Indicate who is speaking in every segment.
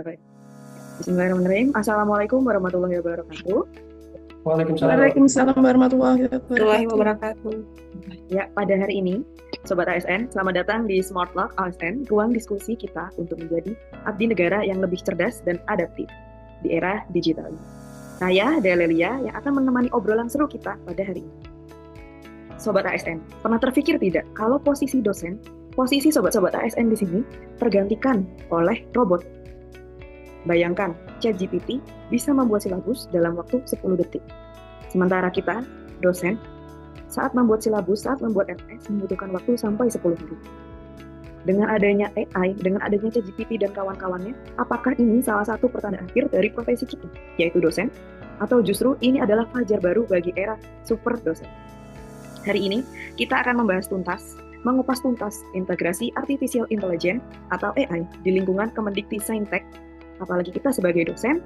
Speaker 1: Bismillahirrahmanirrahim. Assalamualaikum warahmatullahi wabarakatuh.
Speaker 2: Waalaikumsalam
Speaker 3: Waalaikumsalam warahmatullahi
Speaker 4: Warahmatullahi
Speaker 3: wabarakatuh.
Speaker 4: wabarakatuh.
Speaker 1: Ya, pada hari ini, Sobat ASN, selamat datang di Smart Talk ASN, ruang diskusi kita untuk menjadi abdi negara yang lebih cerdas dan adaptif di era digital ini. Saya, Delelia, yang akan menemani obrolan seru kita pada hari ini. Sobat ASN, pernah terpikir tidak kalau posisi dosen, posisi sobat-sobat ASN di sini tergantikan oleh robot? Bayangkan, ChatGPT bisa membuat silabus dalam waktu 10 detik. Sementara kita, dosen, saat membuat silabus, saat membuat LS, membutuhkan waktu sampai 10 hari. Dengan adanya AI, dengan adanya ChatGPT dan kawan-kawannya, apakah ini salah satu pertanda akhir dari profesi kita, yaitu dosen? Atau justru ini adalah fajar baru bagi era super dosen? Hari ini, kita akan membahas tuntas, mengupas tuntas integrasi Artificial Intelligence atau AI di lingkungan Kemendikti-Saintek. Apalagi kita sebagai dosen,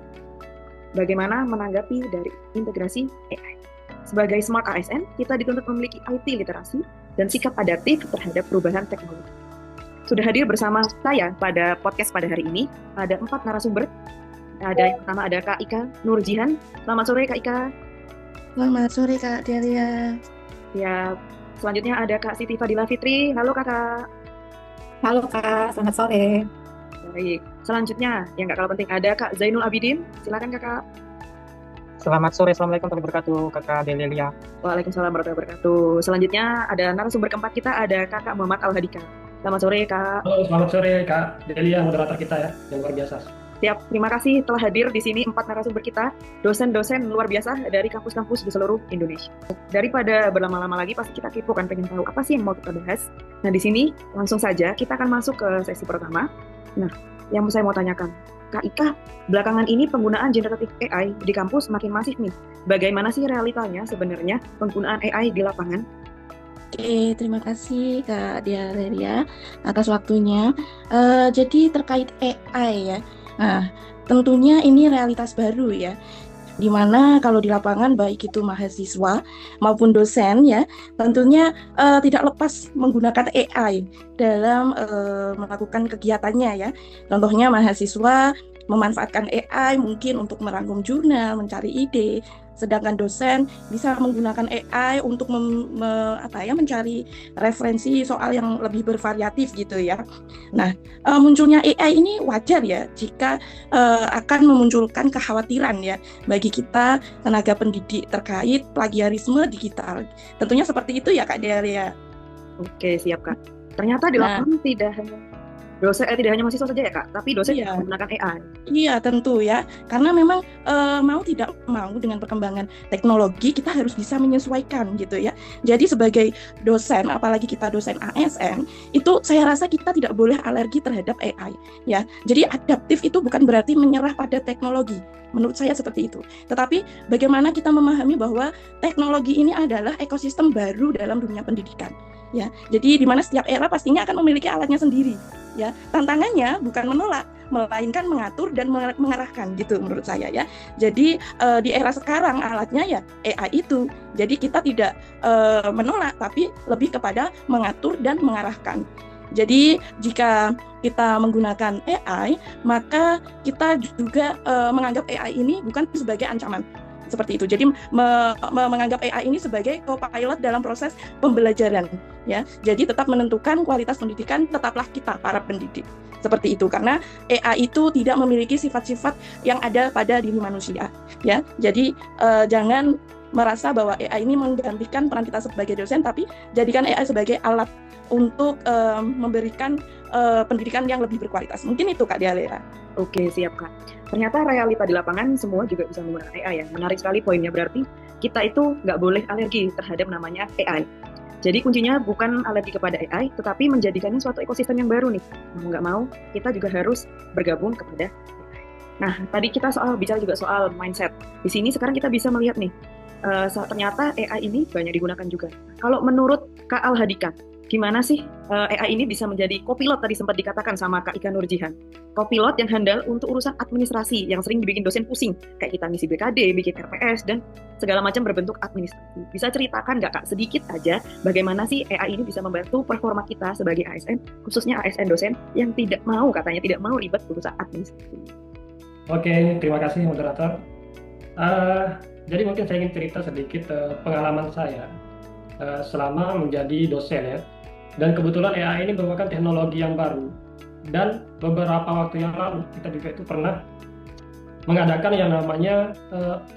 Speaker 1: bagaimana menanggapi dari integrasi AI. Sebagai Smart ASN, kita dituntut memiliki IT literasi dan sikap adaptif terhadap perubahan teknologi. Sudah hadir bersama saya pada podcast pada hari ini, ada 4 narasumber. Yang pertama ada Kak Ika Nurjihan. Selamat sore Kak Ika.
Speaker 3: Selamat sore Kak Delia.
Speaker 1: Ya, selanjutnya ada Kak Siti Fadila Fitri. Halo Kakak.
Speaker 4: Halo Kak, selamat sore.
Speaker 1: Baik, selanjutnya yang gak kalah penting ada Kak Zainul Abidin. Silakan Kakak.
Speaker 2: Selamat sore, Assalamualaikum warahmatullahi wabarakatuh, Kakak Delelia.
Speaker 1: Waalaikumsalam warahmatullahi wabarakatuh. Selanjutnya ada narasumber keempat kita, ada Kakak Muhammad Al-Hadika. Selamat sore Kak.
Speaker 5: Halo, selamat sore Kak Delia, moderator kita ya, yang luar biasa.
Speaker 1: Siap, terima kasih telah hadir di sini 4 narasumber kita, dosen-dosen luar biasa dari kampus-kampus di seluruh Indonesia. Daripada berlama-lama lagi, pasti kita kepo kan, pengen tahu apa sih yang mau kita bahas. Nah, di sini langsung saja kita akan masuk ke sesi pertama. Nah, yang saya mau tanyakan, Kak Ika, belakangan ini penggunaan generatif AI di kampus makin masif nih. Bagaimana sih realitanya sebenarnya penggunaan AI di lapangan?
Speaker 3: Oke, terima kasih Kak Delia atas waktunya. Jadi terkait AI ya, nah tentunya ini realitas baru ya. Dimana kalau di lapangan baik itu mahasiswa maupun dosen ya tentunya tidak lepas menggunakan AI dalam melakukan kegiatannya ya. Contohnya mahasiswa memanfaatkan AI mungkin untuk merangkum jurnal, mencari ide, sedangkan dosen bisa menggunakan AI untuk mencari referensi soal yang lebih bervariatif gitu ya. Nah, munculnya AI ini wajar ya jika akan memunculkan kekhawatiran ya bagi kita tenaga pendidik terkait plagiarisme digital. Tentunya seperti itu ya Kak Delia.
Speaker 1: Oke, siap Kak. Ternyata di lapangan tidak hanya mahasiswa saja ya Kak, tapi dosen juga menggunakan AI.
Speaker 3: Iya tentu ya, karena memang mau tidak mau dengan perkembangan teknologi kita harus bisa menyesuaikan gitu ya. Jadi sebagai dosen, apalagi kita dosen ASN, itu saya rasa kita tidak boleh alergi terhadap AI ya. Jadi adaptif itu bukan berarti menyerah pada teknologi. Menurut saya seperti itu. Tetapi bagaimana kita memahami bahwa teknologi ini adalah ekosistem baru dalam dunia pendidikan. Ya, jadi di mana setiap era pastinya akan memiliki alatnya sendiri. Ya, tantangannya bukan menolak, melainkan mengatur dan mengarahkan gitu menurut saya ya. Jadi di era sekarang alatnya ya AI itu. Jadi kita tidak menolak, tapi lebih kepada mengatur dan mengarahkan. Jadi jika kita menggunakan AI, maka kita juga menganggap AI ini bukan sebagai ancaman. Seperti itu. Jadi menganggap AI ini sebagai co-pilot dalam proses pembelajaran ya. Jadi tetap menentukan kualitas pendidikan tetaplah kita para pendidik. Seperti itu karena AI itu tidak memiliki sifat-sifat yang ada pada diri manusia ya. Jadi jangan merasa bahwa AI ini menggantikan peran kita sebagai dosen, tapi jadikan AI sebagai alat untuk memberikan pendidikan yang lebih berkualitas. Mungkin itu Kak Delia.
Speaker 1: Oke, siap Kak. Ternyata realita di lapangan semua juga bisa menggunakan AI ya. Menarik sekali poinnya, berarti kita itu nggak boleh alergi terhadap namanya AI. Jadi kuncinya bukan alergi kepada AI, tetapi menjadikannya suatu ekosistem yang baru nih. Mau nggak mau, kita juga harus bergabung kepada AI. Nah, tadi kita bicara juga soal mindset. Di sini sekarang kita bisa melihat nih, ternyata AI ini banyak digunakan juga. Kalau menurut Kak Al-Hadika, gimana sih AI ini bisa menjadi kopilot tadi sempat dikatakan sama Kak Ika Nurjihan. Kopilot yang handal untuk urusan administrasi yang sering dibikin dosen pusing. Kayak kita ngisi BKD, bikin RPS, dan segala macam berbentuk administrasi. Bisa ceritakan nggak Kak sedikit aja bagaimana sih AI ini bisa membantu performa kita sebagai ASN, khususnya ASN dosen yang tidak mau katanya tidak mau ribet urusan administrasi.
Speaker 5: Oke, terima kasih moderator. Eh, jadi mungkin saya ingin cerita sedikit pengalaman saya selama menjadi dosen ya. Dan kebetulan AI ini merupakan teknologi yang baru. Dan beberapa waktu yang lalu kita juga itu pernah mengadakan yang namanya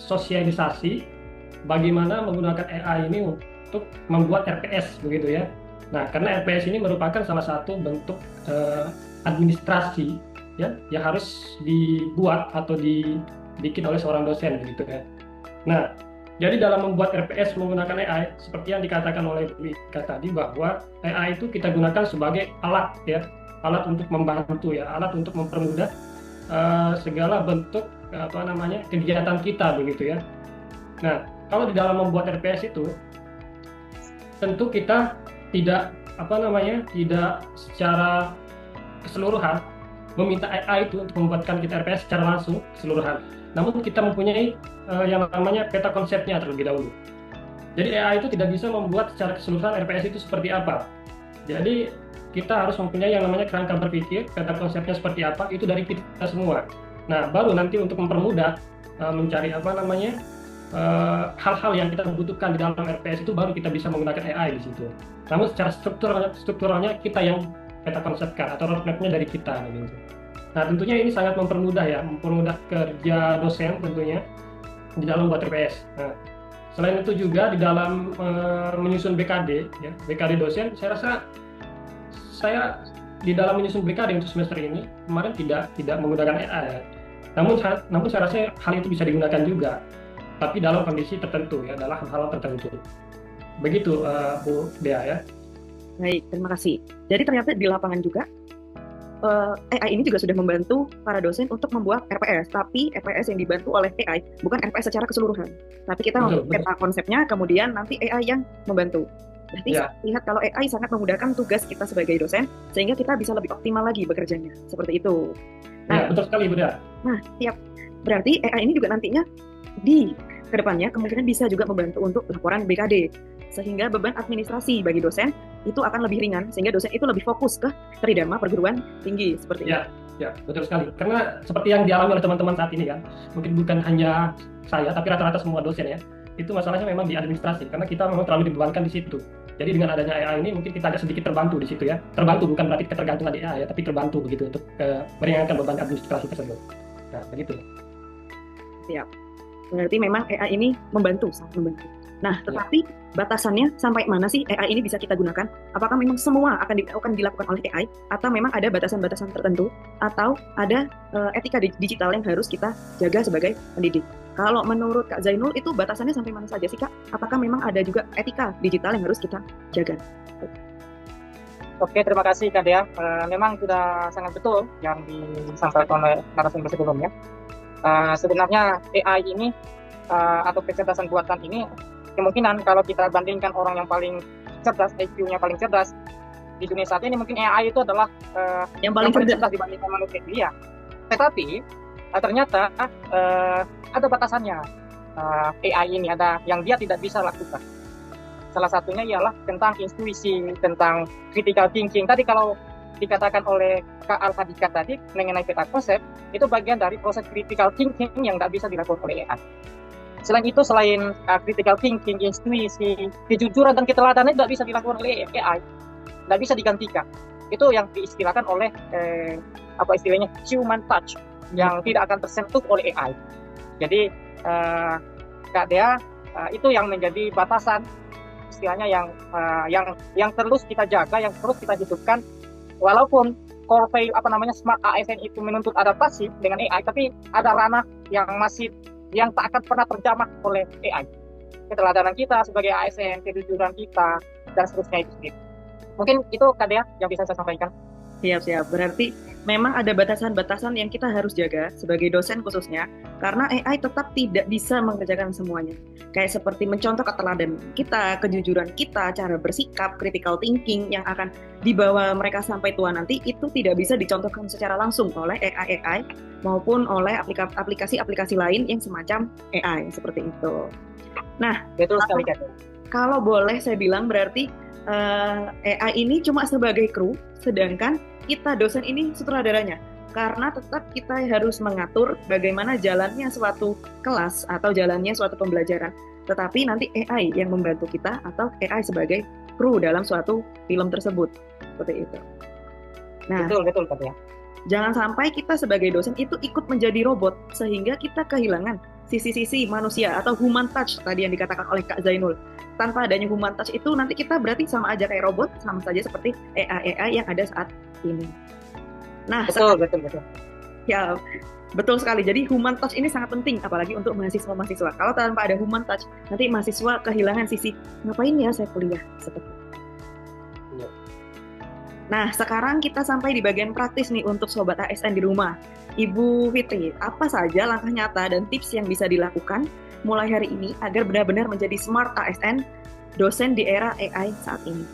Speaker 5: sosialisasi bagaimana menggunakan AI ini untuk membuat RPS begitu ya. Nah, karena RPS ini merupakan salah satu bentuk administrasi ya yang harus dibuat atau dibikin oleh seorang dosen begitu ya. Nah, jadi dalam membuat RPS menggunakan AI, seperti yang dikatakan oleh Bu Ika tadi bahwa AI itu kita gunakan sebagai alat ya, alat untuk membantu ya, alat untuk mempermudah segala bentuk kegiatan kita begitu ya. Nah, kalau di dalam membuat RPS itu, tentu kita tidak tidak secara keseluruhan meminta AI itu untuk membuatkan kita RPS secara langsung keseluruhan. Namun kita mempunyai yang namanya peta konsepnya terlebih dahulu. Jadi AI itu tidak bisa membuat secara keseluruhan RPS itu seperti apa. Jadi kita harus mempunyai yang namanya kerangka berpikir, peta konsepnya seperti apa, itu dari kita semua. Nah, baru nanti untuk mempermudah mencari hal-hal yang kita butuhkan di dalam RPS itu baru kita bisa menggunakan AI di situ. Namun secara strukturalnya kita yang peta konsepkan atau roadmap-nya dari kita gitu. Nah, tentunya ini sangat mempermudah kerja dosen tentunya di dalam buat RPS. Nah, selain itu juga di dalam menyusun BKD, ya, BKD dosen, saya rasa saya di dalam menyusun BKD untuk semester ini kemarin tidak menggunakan AI. Namun saya rasa hal itu bisa digunakan juga, tapi dalam kondisi tertentu ya, dalam hal-hal tertentu. Begitu Bu Dea ya.
Speaker 1: Baik, terima kasih. Jadi ternyata di lapangan juga AI ini juga sudah membantu para dosen untuk membuat RPS, tapi RPS yang dibantu oleh AI bukan RPS secara keseluruhan. Tapi kita membuat peta konsepnya, kemudian nanti AI yang membantu. Berarti saya lihat kalau AI sangat memudahkan tugas kita sebagai dosen, sehingga kita bisa lebih optimal lagi bekerjanya. Seperti itu.
Speaker 5: Nah, ya, betul sekali, Bu Dea.
Speaker 1: Nah, siap. Berarti AI ini juga nantinya di kedepannya kemungkinan bisa juga membantu untuk laporan BKD. Sehingga beban administrasi bagi dosen itu akan lebih ringan, sehingga dosen itu lebih fokus ke tridharma perguruan tinggi seperti itu.
Speaker 5: Ya, betul sekali. Karena seperti yang dialami oleh teman-teman saat ini kan, mungkin bukan hanya saya, tapi rata-rata semua dosen ya, itu masalahnya memang di administrasi, karena kita memang terlalu dibebankan di situ. Jadi dengan adanya AI ini mungkin kita agak sedikit terbantu di situ ya. Terbantu bukan berarti ketergantungan di AI ya, tapi terbantu begitu untuk meringankan beban administrasi tersebut. Nah, begitu.
Speaker 1: Siap. Berarti memang AI ini membantu, sangat membantu. Nah, tetapi batasannya sampai mana sih AI ini bisa kita gunakan? Apakah memang semua akan dilakukan oleh AI, atau memang ada batasan-batasan tertentu, atau ada etika digital yang harus kita jaga sebagai pendidik? Kalau menurut Kak Zainul itu batasannya sampai mana saja sih Kak? Apakah memang ada juga etika digital yang harus kita jaga?
Speaker 2: Oke, terima kasih Kak Dea. Memang sudah sangat betul yang disampaikan oleh narasumber sebelumnya. Sebenarnya AI ini atau kecerdasan buatan ini kemungkinan kalau kita bandingkan orang yang paling cerdas, IQ-nya paling cerdas di dunia saat ini, mungkin AI itu adalah
Speaker 1: yang paling cerdas
Speaker 2: dibandingkan manusia. Iya. Tetapi ternyata ada batasannya. AI ini ada yang dia tidak bisa lakukan. Salah satunya ialah tentang intuisi, tentang critical thinking. Tadi kalau dikatakan oleh Kak Al-Hadika tadi mengenai peta konsep, itu bagian dari proses critical thinking yang tidak bisa dilakukan oleh AI. Selain itu, selain critical thinking, intuisi, kejujuran dan keteladanan tidak bisa dilakukan oleh AI, tidak bisa digantikan. Itu yang diistilahkan oleh istilahnya human touch, yang tidak akan tersentuh oleh AI. Jadi Kak Dea, itu yang menjadi batasan istilahnya yang terus kita jaga, yang terus kita hidupkan. Walaupun core value smart ASN itu menuntut adaptasi dengan AI, tapi ada ranah yang tak akan pernah terjamah oleh AI. Keteladanan kita sebagai ASN, kejujuran kita, dan seterusnya itu sendiri. Mungkin itu Kak Dea yang bisa saya sampaikan.
Speaker 1: Siap. Berarti memang ada batasan-batasan yang kita harus jaga sebagai dosen khususnya, karena AI tetap tidak bisa mengerjakan semuanya. Kayak seperti mencontoh keteladanan kita, kejujuran kita, cara bersikap, critical thinking yang akan dibawa mereka sampai tua nanti, itu tidak bisa dicontohkan secara langsung oleh AI maupun oleh aplikasi-aplikasi lain yang semacam AI, seperti itu. Nah,
Speaker 2: Betul sekali, Kak.
Speaker 1: kalau boleh saya bilang berarti AI ini cuma sebagai kru, sedangkan kita dosen ini sutradaranya. Karena tetap kita harus mengatur bagaimana jalannya suatu kelas atau jalannya suatu pembelajaran. Tetapi nanti AI yang membantu kita atau AI sebagai kru dalam suatu film tersebut. Seperti itu. Nah,
Speaker 2: Betul, Kak, ya.
Speaker 1: jangan sampai kita sebagai dosen itu ikut menjadi robot, sehingga kita kehilangan sisi-sisi manusia atau human touch tadi yang dikatakan oleh Kak Zainul. Tanpa adanya human touch itu nanti kita berarti sama aja kayak robot, sama saja seperti AI yang ada saat ini. Nah,
Speaker 2: Betul.
Speaker 1: ya betul sekali. Jadi human touch ini sangat penting, apalagi untuk mahasiswa-mahasiswa. Kalau tanpa ada human touch, nanti mahasiswa kehilangan sisi ngapain ya saya kuliah seperti itu.
Speaker 2: Iya.
Speaker 1: Nah, sekarang kita sampai di bagian praktis nih untuk Sobat ASN di rumah. Ibu Fitri, apa saja langkah nyata dan tips yang bisa dilakukan mulai hari ini agar benar-benar menjadi smart ASN dosen di era AI saat ini?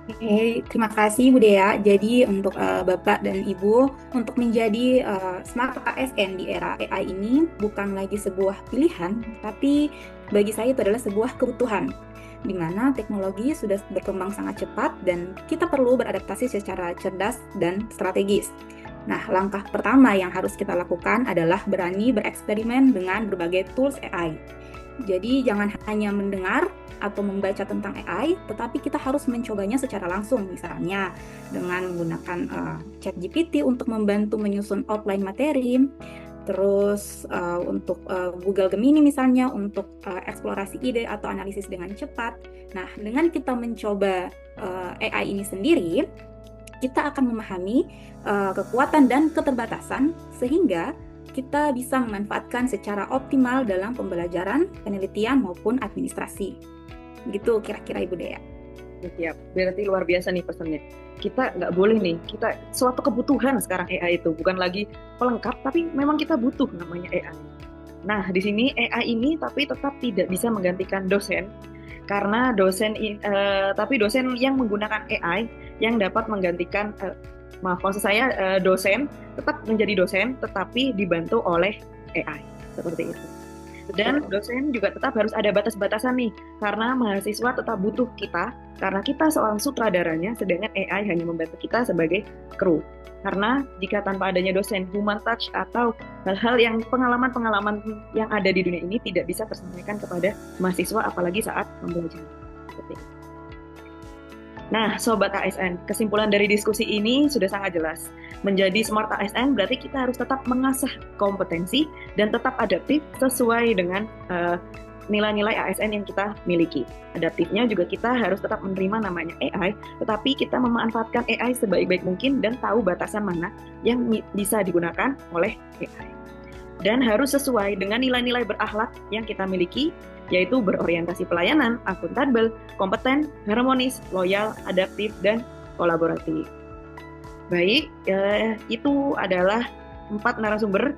Speaker 4: Oke, terima kasih Bu Dea. Jadi untuk Bapak dan Ibu, untuk menjadi smart ASN di era AI ini bukan lagi sebuah pilihan, tapi bagi saya itu adalah sebuah kebutuhan, di mana teknologi sudah berkembang sangat cepat dan kita perlu beradaptasi secara cerdas dan strategis. Nah, langkah pertama yang harus kita lakukan adalah berani bereksperimen dengan berbagai tools AI. Jadi jangan hanya mendengar atau membaca tentang AI, tetapi kita harus mencobanya secara langsung, misalnya dengan menggunakan ChatGPT untuk membantu menyusun outline materi, terus untuk Google Gemini misalnya untuk eksplorasi ide atau analisis dengan cepat. Nah, dengan kita mencoba AI ini sendiri, kita akan memahami kekuatan dan keterbatasan sehingga kita bisa memanfaatkan secara optimal dalam pembelajaran, penelitian, maupun administrasi. Gitu kira-kira Ibu Dea.
Speaker 1: Siap, berarti luar biasa nih pesannya. Kita nggak boleh nih, kita suatu kebutuhan sekarang AI itu, bukan lagi pelengkap, tapi memang kita butuh namanya AI. Nah, di sini AI ini tapi tetap tidak bisa menggantikan dosen, karena tapi dosen yang menggunakan AI yang dapat menggantikan, maksud saya dosen tetap menjadi dosen, tetapi dibantu oleh AI, seperti itu. Dan dosen juga tetap harus ada batas-batasan nih, karena mahasiswa tetap butuh kita, karena kita seorang sutradaranya, sedangkan AI hanya membantu kita sebagai kru. Karena jika tanpa adanya dosen, human touch atau hal-hal yang pengalaman-pengalaman yang ada di dunia ini tidak bisa tersampaikan kepada mahasiswa, apalagi saat pembelajaran. Seperti itu. Nah, Sobat ASN, kesimpulan dari diskusi ini sudah sangat jelas. Menjadi smart ASN berarti kita harus tetap mengasah kompetensi dan tetap adaptif sesuai dengan nilai-nilai ASN yang kita miliki. Adaptifnya juga kita harus tetap menerima namanya AI, tetapi kita memanfaatkan AI sebaik-baik mungkin dan tahu batasan mana yang bisa digunakan oleh AI. Dan harus sesuai dengan nilai-nilai berakhlak yang kita miliki, yaitu berorientasi pelayanan, akuntabel, kompeten, harmonis, loyal, adaptif, dan kolaboratif. Baik, itu adalah 4 narasumber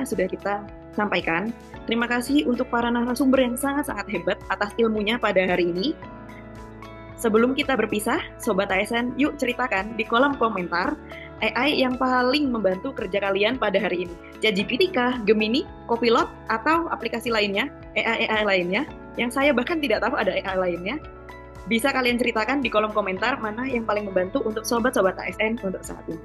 Speaker 1: sudah kita sampaikan. Terima kasih untuk para narasumber yang sangat-sangat hebat atas ilmunya pada hari ini. Sebelum kita berpisah, Sobat ASN, yuk ceritakan di kolom komentar AI yang paling membantu kerja kalian pada hari ini. ChatGPT kah, Gemini, Copilot, atau aplikasi lainnya, AI lainnya, yang saya bahkan tidak tahu ada AI lainnya. Bisa kalian ceritakan di kolom komentar mana yang paling membantu untuk Sobat-Sobat ASN untuk saat ini.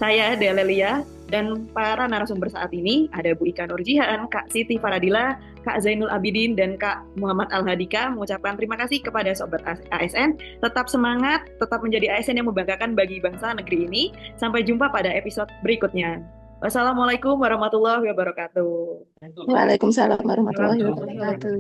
Speaker 1: Saya Dea Lelia, dan para narasumber saat ini ada Bu Ika Nurjihan, Kak Siti Faradila, Kak Zainul Abidin, dan Kak Muhammad Al-Hadika mengucapkan terima kasih kepada Sobat ASN. Tetap semangat, tetap menjadi ASN yang membanggakan bagi bangsa negeri ini. Sampai jumpa pada episode berikutnya. Wassalamualaikum warahmatullahi wabarakatuh.
Speaker 3: Waalaikumsalam warahmatullahi wabarakatuh.